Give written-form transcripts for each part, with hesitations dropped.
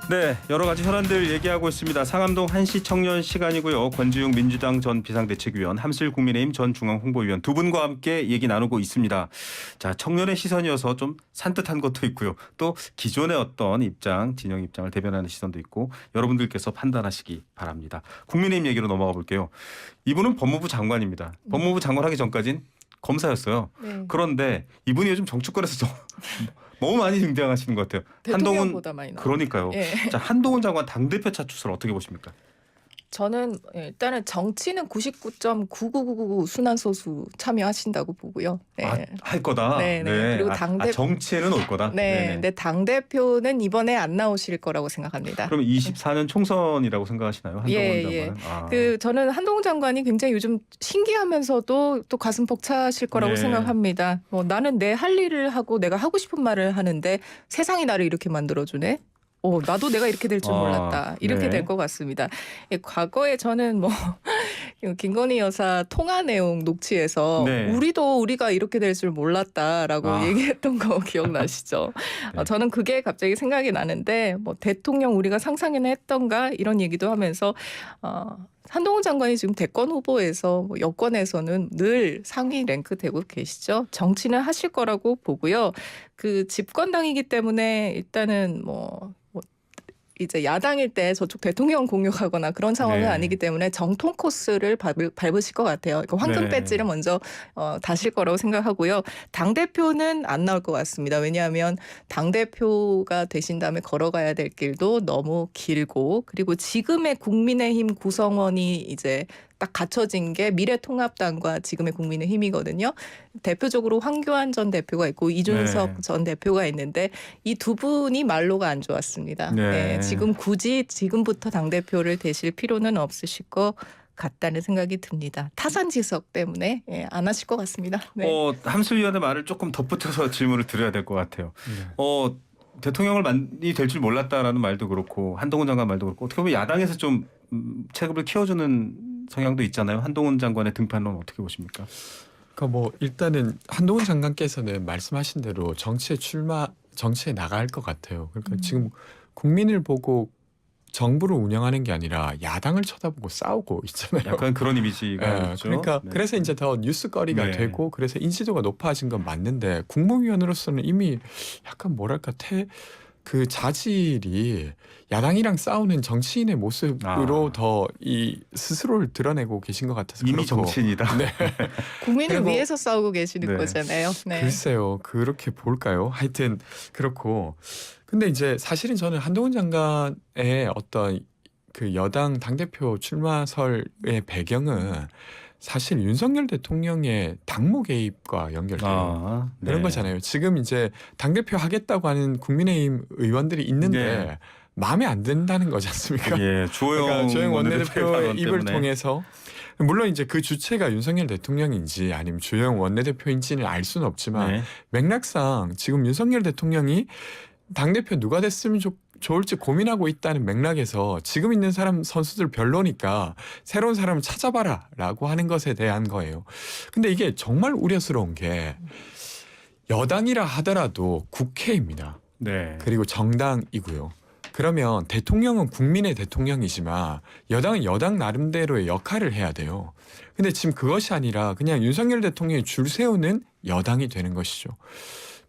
네, 여러 가지 현안들 얘기하고 있습니다. 상암동 한시 청년 시간이고요. 권지웅 민주당 전 비상대책위원, 함슬 국민의힘 전 중앙홍보위원 두 분과 함께 얘기 나누고 있습니다. 자, 청년의 시선이어서 좀 산뜻한 것도 있고요. 또 기존의 어떤 입장, 진영 입장을 대변하는 시선도 있고 여러분들께서 판단하시기 바랍니다. 국민의힘 얘기로 넘어가 볼게요. 이분은 법무부 장관입니다. 법무부 장관 하기 전까진 검사였어요. 네. 그런데 이분이 요즘 정치권에서 너무 많이 등장하시는 것 같아요. 대통령보다 많이 나와요. 그러니까요. 예. 자, 한동훈 장관 당대표 차출설 어떻게 보십니까? 저는 일단은 정치는 99.99999 순환소수 참여하신다고 보고요. 네. 할 거다. 네, 네. 그리고 정치에는 올 거다. 네, 네네. 근데 당 대표는 이번에 안 나오실 거라고 생각합니다. 그럼 24년 총선이라고 생각하시나요? 한동훈 예, 장관은? 저는 한동훈 장관이 굉장히 요즘 신기하면서도 또 가슴 벅차실 거라고 네. 생각합니다. 나는 내 할 일을 하고 내가 하고 싶은 말을 하는데 세상이 나를 이렇게 만들어주네. 나도 내가 이렇게 될 줄 몰랐다. 이렇게 네. 될 것 같습니다. 과거에 저는 김건희 여사 통화 내용 녹취에서 네. 우리가 이렇게 될 줄 몰랐다라고 얘기했던 거 기억나시죠? 네. 저는 그게 갑자기 생각이 나는데 대통령 우리가 상상이나 했던가 이런 얘기도 하면서 한동훈 장관이 지금 대권 후보에서 여권에서는 늘 상위 랭크 되고 계시죠. 정치는 하실 거라고 보고요. 그 집권당이기 때문에 일단은 이제 야당일 때 저쪽 대통령 공격하거나 그런 상황은 네. 아니기 때문에 정통 코스를 밟으실 것 같아요. 황금 네. 배지를 먼저 다실 거라고 생각하고요. 당대표는 안 나올 것 같습니다. 왜냐하면 당대표가 되신 다음에 걸어가야 될 길도 너무 길고 그리고 지금의 국민의힘 구성원이 이제 딱 갖춰진 게 미래통합당과 지금의 국민의힘이거든요. 대표적으로 황교안 전 대표가 있고 이준석 전 대표가 있는데 이 두 분이 말로가 안 좋았습니다. 네. 지금 굳이 지금부터 당대표를 되실 필요는 없으실 것 같다는 생각이 듭니다. 타산지석 때문에 안 하실 것 같습니다. 네. 함슬 위원의 말을 조금 덧붙여서 질문을 드려야 될 것 같아요. 대통령을 많이 될 줄 몰랐다라는 말도 그렇고 한동훈 장관 말도 그렇고 어떻게 보면 야당에서 좀 체급을 키워주는 성향도 있잖아요. 한동훈 장관의 등판론 어떻게 보십니까? 그러니까 일단은 한동훈 장관께서는 말씀하신 대로 정치에 나갈 것 같아요. 그러니까 지금 국민을 보고 정부를 운영하는 게 아니라 야당을 쳐다보고 싸우고 있잖아요. 약간 그런 이미지가 있죠. 그러니까 네. 그래서 이제 더 뉴스거리가 네. 되고 그래서 인지도가 높아진 건 맞는데 국무위원으로서는 이미 약간 뭐랄까 그 자질이 야당이랑 싸우는 정치인의 모습으로 더 이 스스로를 드러내고 계신 것 같아서 이미 그렇고. 정치인이다. 네. 국민을 위해서 싸우고 계시는 네. 거잖아요. 네. 글쎄요. 그렇게 볼까요? 하여튼 그렇고. 근데 이제 사실은 저는 한동훈 장관의 어떤 그 여당 당대표 출마설의 배경은 사실 윤석열 대통령의 당무 개입과 연결돼요. 그런 거잖아요. 지금 이제 당대표 하겠다고 하는 국민의힘 의원들이 있는데 마음에 안 든다는 거지 않습니까? 예, 조영 원내대표의 입을 때문에. 통해서 물론 이제 그 주체가 윤석열 대통령인지 아니면 조영 원내대표인지는 알 수는 없지만 맥락상 지금 윤석열 대통령이 당대표 누가 됐으면 좋을지 고민하고 있다는 맥락에서 지금 있는 선수들 별로니까 새로운 사람을 찾아봐라 라고 하는 것에 대한 거예요. 근데 이게 정말 우려스러운 게 여당이라 하더라도 국회입니다. 네. 그리고 정당이고요. 그러면 대통령은 국민의 대통령이지만 여당은 여당 나름대로의 역할을 해야 돼요. 근데 지금 그것이 아니라 그냥 윤석열 대통령이 줄 세우는 여당이 되는 것이죠.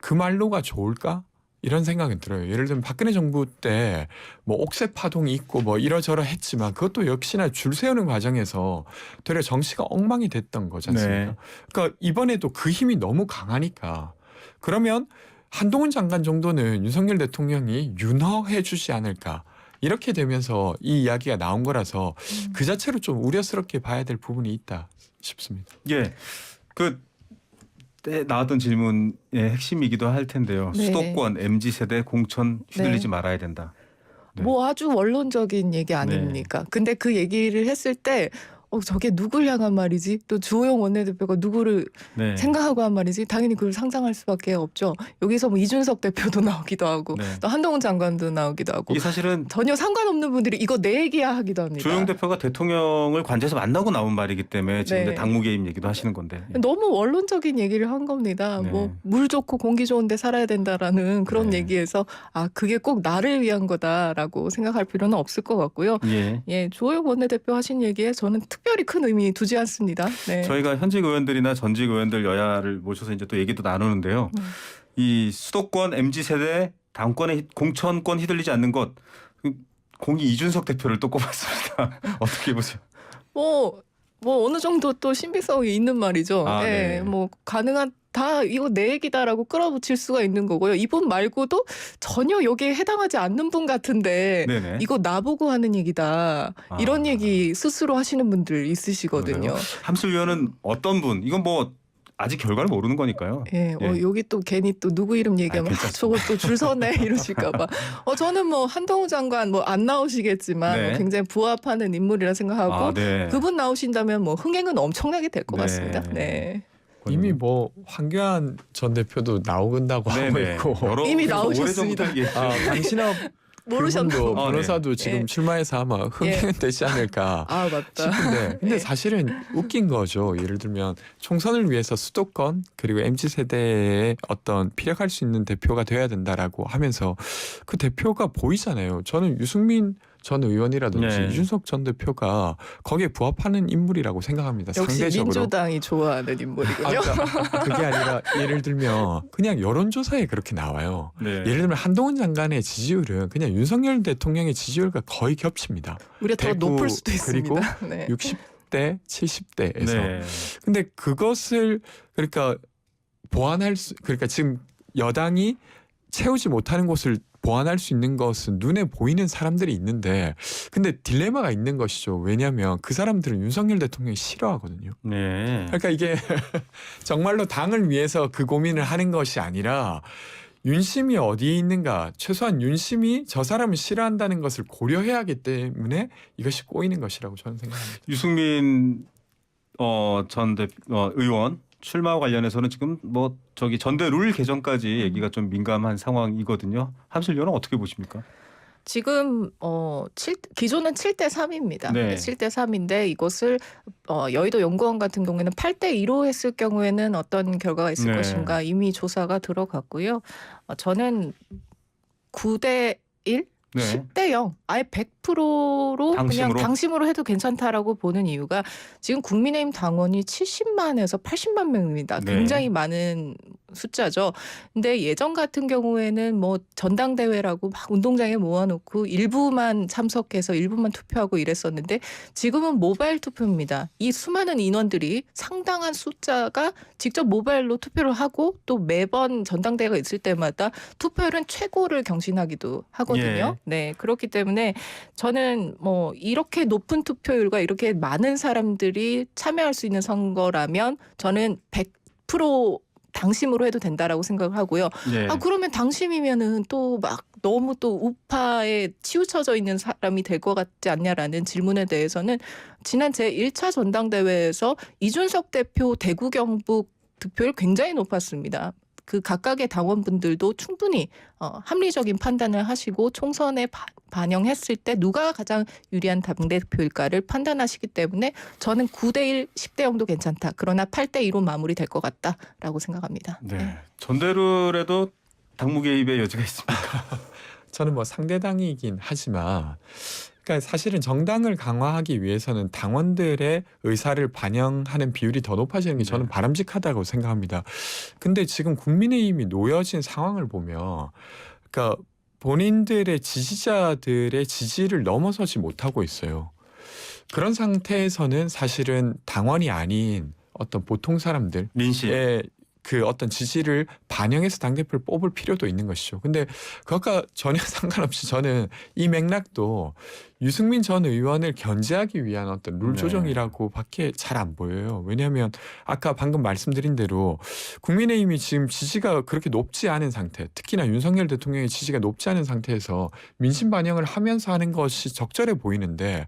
그 말로가 좋을까? 이런 생각은 들어요. 예를 들면 박근혜 정부 때 옥새 파동이 있고 이러저러 했지만 그것도 역시나 줄 세우는 과정에서 되려 정치가 엉망이 됐던 거지 않습니까? 네. 그러니까 이번에도 그 힘이 너무 강하니까 그러면 한동훈 장관 정도는 윤석열 대통령이 윤허해 주지 않을까. 이렇게 되면서 이 이야기가 나온 거라서 그 자체로 좀 우려스럽게 봐야 될 부분이 있다 싶습니다. 예. 때 나왔던 질문의 핵심이기도 할 텐데요. 네. 수도권 MZ세대 공천 휘둘리지 네. 말아야 된다. 네. 아주 원론적인 얘기 아닙니까? 근데 그 얘기를 했을 때 저게 누굴 향한 말이지? 또 주호영 원내대표가 누구를 네. 생각하고 한 말이지? 당연히 그걸 상상할 수밖에 없죠. 여기서 뭐 이준석 대표도 나오기도 하고 네. 또 한동훈 장관도 나오기도 하고 이게 사실은 전혀 상관없는 분들이 이거 내 얘기야 하기도 합니다. 주호영 대표가 대통령을 관저에서 만나고 나온 말이기 때문에 지금 네. 당무 개입 얘기도 하시는 건데. 너무 원론적인 얘기를 한 겁니다. 네. 뭐 물 좋고 공기 좋은데 살아야 된다라는 그런 네. 얘기에서 그게 꼭 나를 위한 거다라고 생각할 필요는 없을 것 같고요. 예. 주호영 원내대표 하신 얘기에 저는 특별히 큰 의미 두지 않습니다. 네. 저희가 현직 의원들이나 전직 의원들 여야를 모셔서 이제 또 얘기도 나누는데요. 이 수도권 MZ 세대 당권의 공천권 휘둘리지 않는 것 공이 이준석 대표를 또 꼽았습니다. 어떻게 보세요? 뭐 어느 정도 또 신빙성이 있는 말이죠. 네. 뭐 가능한 다 이거 내 얘기다라고 끌어붙일 수가 있는 거고요. 이분 말고도 전혀 여기에 해당하지 않는 분 같은데 네네. 이거 나보고 하는 얘기다. 이런 얘기 스스로 하시는 분들 있으시거든요. 그러세요? 함슬 위원은 어떤 분? 이건 뭐 아직 결과를 모르는 거니까요. 예, 예. 여기 또 괜히 또 누구 이름 얘기하면 저거 또 줄 서네 이러실까봐. 저는 뭐 한동훈 장관 뭐 안 나오시겠지만 네. 뭐 굉장히 부합하는 인물이라 생각하고 네. 그분 나오신다면 뭐 흥행은 엄청나게 될 것 네. 같습니다. 네. 이미 뭐 황교안 전 대표도 나오고 하고 네네. 있고 이미 그래서 나오셨습니다. 오래전부터 강신업 모르셨나? 그분도 아, 네. 변호사도 지금 예. 출마해서 아마 흥행은 되지 않을까 맞다. 싶은데 근데 예. 사실은 웃긴 거죠. 예를 들면 총선을 위해서 수도권 그리고 MZ 세대에 어떤 피력할 수 있는 대표가 돼야 된다라고 하면서 그 대표가 보이잖아요. 저는 유승민 전 의원이라든지 네. 이준석 전 대표가 거기에 부합하는 인물이라고 생각합니다. 역시 상대적으로. 민주당이 좋아하는 인물이군요. 그게 아니라 예를 들면 그냥 여론조사에 그렇게 나와요. 네. 예를 들면 한동훈 장관의 지지율은 그냥 윤석열 대통령의 지지율과 거의 겹칩니다. 우리가 더 대구, 높을 수도 그리고 있습니다. 네. 60대, 70대에서. 네. 근데 그것을 그러니까 그러니까 지금 여당이 채우지 못하는 곳을 보완할 수 있는 것은 눈에 보이는 사람들이 있는데 근데 딜레마가 있는 것이죠. 왜냐하면 그 사람들은 윤석열 대통령이 싫어하거든요. 네. 그러니까 이게 정말로 당을 위해서 그 고민을 하는 것이 아니라 윤심이 어디에 있는가 최소한 윤심이 저 사람을 싫어한다는 것을 고려해야 하기 때문에 이것이 꼬이는 것이라고 저는 생각합니다. 유승민 전 의원 출마와 관련해서는 지금 뭐 전대 룰 개정까지 얘기가 좀 민감한 상황이거든요. 함슬 의원은 어떻게 보십니까? 지금 기존은 7대 3입니다. 네. 7대 3인데 이것을 여의도 연구원 같은 경우에는 8대 2로 했을 경우에는 어떤 결과가 있을 네. 것인가 이미 조사가 들어갔고요. 저는 9대 1? 네. 10대 0, 아예 100%로 당심으로? 그냥 당심으로 해도 괜찮다라고 보는 이유가 지금 국민의힘 당원이 70만에서 80만 명입니다. 네. 굉장히 많은 숫자죠. 근데 예전 같은 경우에는 뭐 전당대회라고 막 운동장에 모아놓고 일부만 참석해서 일부만 투표하고 이랬었는데 지금은 모바일 투표입니다. 이 수많은 인원들이 상당한 숫자가 직접 모바일로 투표를 하고 또 매번 전당대회가 있을 때마다 투표율은 최고를 경신하기도 하거든요. 네, 그렇기 때문에 저는 뭐 이렇게 높은 투표율과 이렇게 많은 사람들이 참여할 수 있는 선거라면 저는 100% 당심으로 해도 된다라고 생각을 하고요. 네. 그러면 당심이면은 또 막 너무 또 우파에 치우쳐져 있는 사람이 될 것 같지 않냐라는 질문에 대해서는 지난 제1차 전당대회에서 이준석 대표 대구 경북 득표율 굉장히 높았습니다. 그 각각의 당원분들도 충분히 합리적인 판단을 하시고 총선에 반영했을 때 누가 가장 유리한 당대표일까를 판단하시기 때문에 저는 9대 1, 10대 0도 괜찮다. 그러나 8대 2로 마무리될 것 같다라고 생각합니다. 네. 전대룰에도 당무 개입의 여지가 있습니다. 저는 뭐 상대당이긴 하지만 그러니까 사실은 정당을 강화하기 위해서는 당원들의 의사를 반영하는 비율이 더 높아지는 게 저는 네. 바람직하다고 생각합니다. 근데 지금 국민의힘이 놓여진 상황을 보면 그러니까 본인들의 지지자들의 지지를 넘어서지 못하고 있어요. 그런 상태에서는 사실은 당원이 아닌 어떤 보통 사람들의 민심. 그 어떤 지지를 반영해서 당대표를 뽑을 필요도 있는 것이죠. 근데 그것과 전혀 상관없이 저는 이 맥락도 유승민 전 의원을 견제하기 위한 어떤 룰 네. 조정이라고밖에 잘 안 보여요. 왜냐하면 아까 방금 말씀드린 대로 국민의힘이 지금 지지가 그렇게 높지 않은 상태, 특히나 윤석열 대통령의 지지가 높지 않은 상태에서 민심 반영을 하면서 하는 것이 적절해 보이는데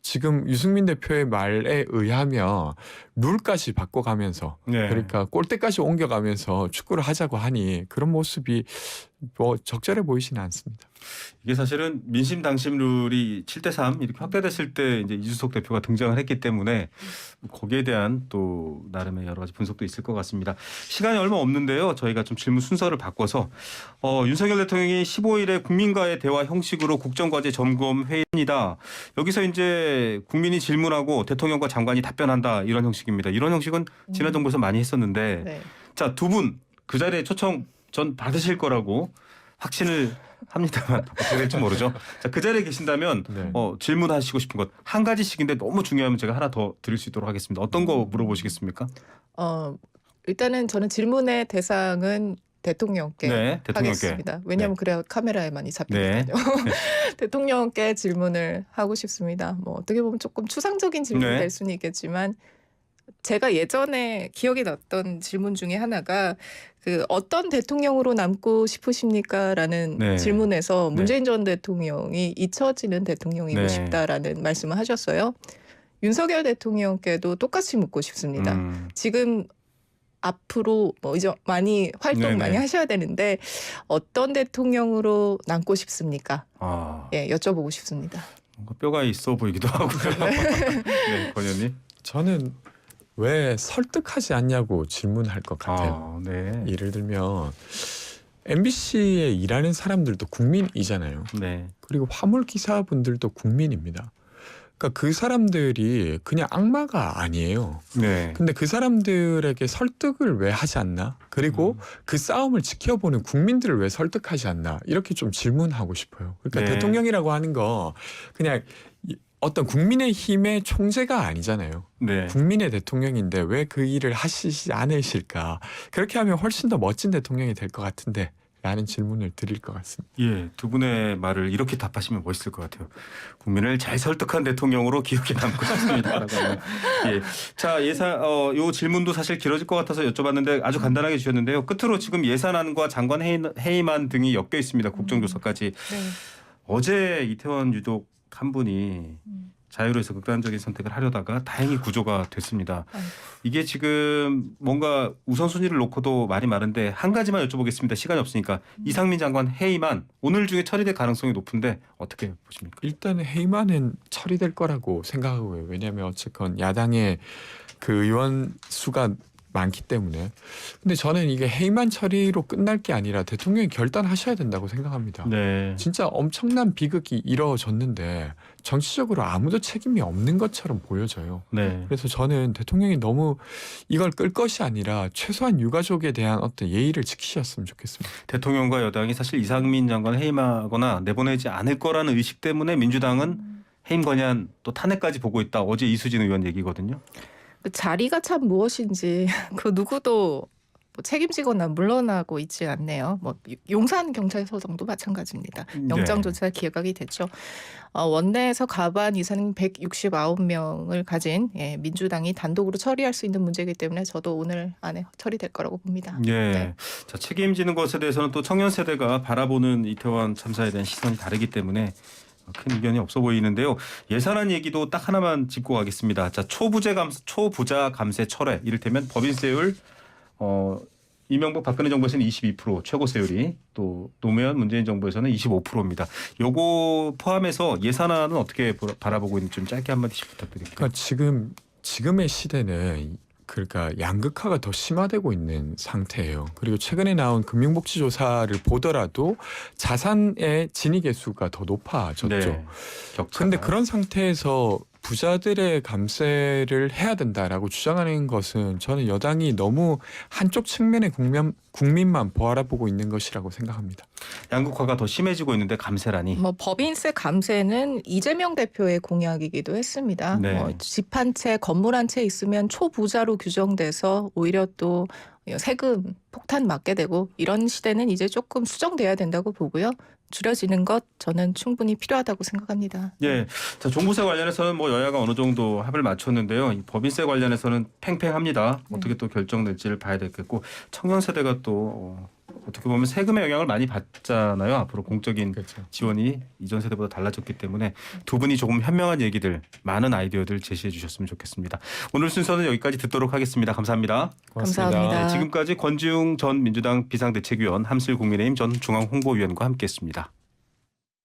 지금 유승민 대표의 말에 의하면 룰까지 바꿔가면서 네. 그러니까 골대까지 옮겨가면서 축구를 하자고 하니 그런 모습이 뭐 적절해 보이지는 않습니다. 이게 사실은 민심 당심 룰이 7대3 이렇게 확대됐을 때 이제 이준석 대표가 등장을 했기 때문에 거기에 대한 또 나름의 여러 가지 분석도 있을 것 같습니다. 시간이 얼마 없는데요. 저희가 좀 질문 순서를 바꿔서 윤석열 대통령이 15일에 국민과의 대화 형식으로 국정과제 점검 회의입니다. 여기서 이제 국민이 질문하고 대통령과 장관이 답변한다 이런 형식입니다. 이런 형식은 지난 정부에서 많이 했었는데 네. 자, 두 분 그 자리에 초청 전 받으실 거라고 확신을 합니다만 어떻게 될지 모르죠. 자, 그 자리에 계신다면 네. 질문하시고 싶은 것 한 가지씩인데 너무 중요하면 제가 하나 더 드릴 수 있도록 하겠습니다. 어떤 거 물어보시겠습니까? 일단은 저는 질문의 대상은 대통령께 네, 대통령께. 하겠습니다. 왜냐하면 네. 그래야 카메라에 많이 네. 잡히거든요. 대통령께 질문을 하고 싶습니다. 뭐 어떻게 보면 조금 추상적인 질문이 네. 될 수는 있겠지만 제가 예전에 기억에 났던 질문 중에 하나가 그 어떤 대통령으로 남고 싶으십니까라는 네. 질문에서 네. 문재인 전 대통령이 잊혀지는 대통령이고 네. 싶다라는 말씀을 하셨어요. 윤석열 대통령께도 똑같이 묻고 싶습니다. 지금 앞으로 뭐 이제 많이 활동 네네. 많이 하셔야 되는데 어떤 대통령으로 남고 싶습니까? 예, 여쭤보고 싶습니다. 뭔가 뼈가 있어 보이기도 하고요. 네, 권 의원님. 저는 왜 설득하지 않냐고 질문할 것 같아요. 네. 예를 들면 MBC에 일하는 사람들도 국민이잖아요. 네. 그리고 화물 기사분들도 국민입니다. 그러니까 그 사람들이 그냥 악마가 아니에요. 네. 근데 그 사람들에게 설득을 왜 하지 않나? 그리고 그 싸움을 지켜보는 국민들을 왜 설득하지 않나? 이렇게 좀 질문하고 싶어요. 그러니까 네. 대통령이라고 하는 거 그냥 어떤 국민의 힘의 총재가 아니잖아요. 네. 국민의 대통령인데 왜 그 일을 하시지 않으실까? 그렇게 하면 훨씬 더 멋진 대통령이 될 것 같은데 라는 질문을 드릴 것 같습니다. 예, 두 분의 말을 이렇게 답하시면 멋있을 것 같아요. 국민을 잘 설득한 대통령으로 기억에 남고 싶습니다라고 하면. 예. 자, 요 질문도 사실 길어질 것 같아서 여쭤봤는데 아주 간단하게 주셨는데요. 끝으로 지금 예산안과 장관 회의만 등이 엮여 있습니다. 국정조사까지. 네. 어제 이태원 유족 한 분이 자유로에서 극단적인 선택을 하려다가 다행히 구조가 됐습니다. 아이고. 이게 지금 뭔가 우선순위를 놓고도 말이 많은데 한 가지만 여쭤보겠습니다. 시간이 없으니까. 이상민 장관 회의만 오늘 중에 처리될 가능성이 높은데 어떻게 보십니까? 일단 회의만은 처리될 거라고 생각하고요. 왜냐하면 어쨌건 야당의 그 의원 수가 많기 때문에. 근데 저는 이게 회의만 처리로 끝날 게 아니라 대통령이 결단하셔야 된다고 생각합니다. 네. 진짜 엄청난 비극이 이루어졌는데 정치적으로 아무도 책임이 없는 것처럼 보여져요. 네. 그래서 저는 대통령이 너무 이걸 끌 것이 아니라 최소한 유가족에 대한 어떤 예의를 지키셨으면 좋겠습니다. 대통령과 여당이 사실 이상민 장관 해임하거나 내보내지 않을 거라는 의식 때문에 민주당은 해임 건의안 또 탄핵까지 보고 있다. 어제 이수진 의원 얘기거든요. 그 자리가 참 무엇인지 그 누구도 뭐 책임지거나 물러나고 있지 않네요. 뭐 용산 경찰서장도 마찬가지입니다. 영장조차 기각이 됐죠. 원내에서 가반 이상 169명을 가진 민주당이 단독으로 처리할 수 있는 문제이기 때문에 저도 오늘 안에 처리될 거라고 봅니다. 예. 네. 자, 책임지는 것에 대해서는 또 청년 세대가 바라보는 이태원 참사에 대한 시선이 다르기 때문에 큰 의견이 없어 보이는데요. 예산안 얘기도 딱 하나만 짚고 가겠습니다. 자, 초부자 감세 철회, 이를테면 법인세율 이명박 박근혜 정부에서는 22%, 최고 세율이 또 노무현 문재인 정부에서는 25%입니다. 요거 포함해서 예산안은 어떻게 바라보고 있는지 좀 짧게 한마디씩 부탁드릴게요. 그러니까 지금의 시대는 그러니까 양극화가 더 심화되고 있는 상태예요. 그리고 최근에 나온 금융복지조사를 보더라도 자산의 진위 계수가 더 높아졌죠. 네. 격차가. 그런데 그런 상태에서 부자들의 감세를 해야 된다라고 주장하는 것은 저는 여당이 너무 한쪽 측면의 국민만 바라보고 있는 것이라고 생각합니다. 양극화가 더 심해지고 있는데 감세라니. 뭐 법인세 감세는 이재명 대표의 공약이기도 했습니다. 네. 뭐 집 한 채, 건물 한 채 있으면 초부자로 규정돼서 오히려 또 세금 폭탄 맞게 되고 이런 시대는 이제 조금 수정돼야 된다고 보고요. 줄여지는 것 저는 충분히 필요하다고 생각합니다. 예. 자, 종부세 관련해서는 뭐 여야가 어느 정도 합을 맞췄는데요. 이 법인세 관련해서는 팽팽합니다. 어떻게 또 결정될지를 봐야 되겠고 청년 세대가 또 어떻게 보면 세금의 영향을 많이 받잖아요. 앞으로 공적인 그렇죠. 지원이 이전 세대보다 달라졌기 때문에 두 분이 조금 현명한 얘기들, 많은 아이디어들 제시해 주셨으면 좋겠습니다. 오늘 순서는 여기까지 듣도록 하겠습니다. 감사합니다. 감사합니다. 네, 지금까지 권지웅 전 민주당 비상대책위원, 함슬 국민의힘 전 중앙홍보위원과 함께했습니다.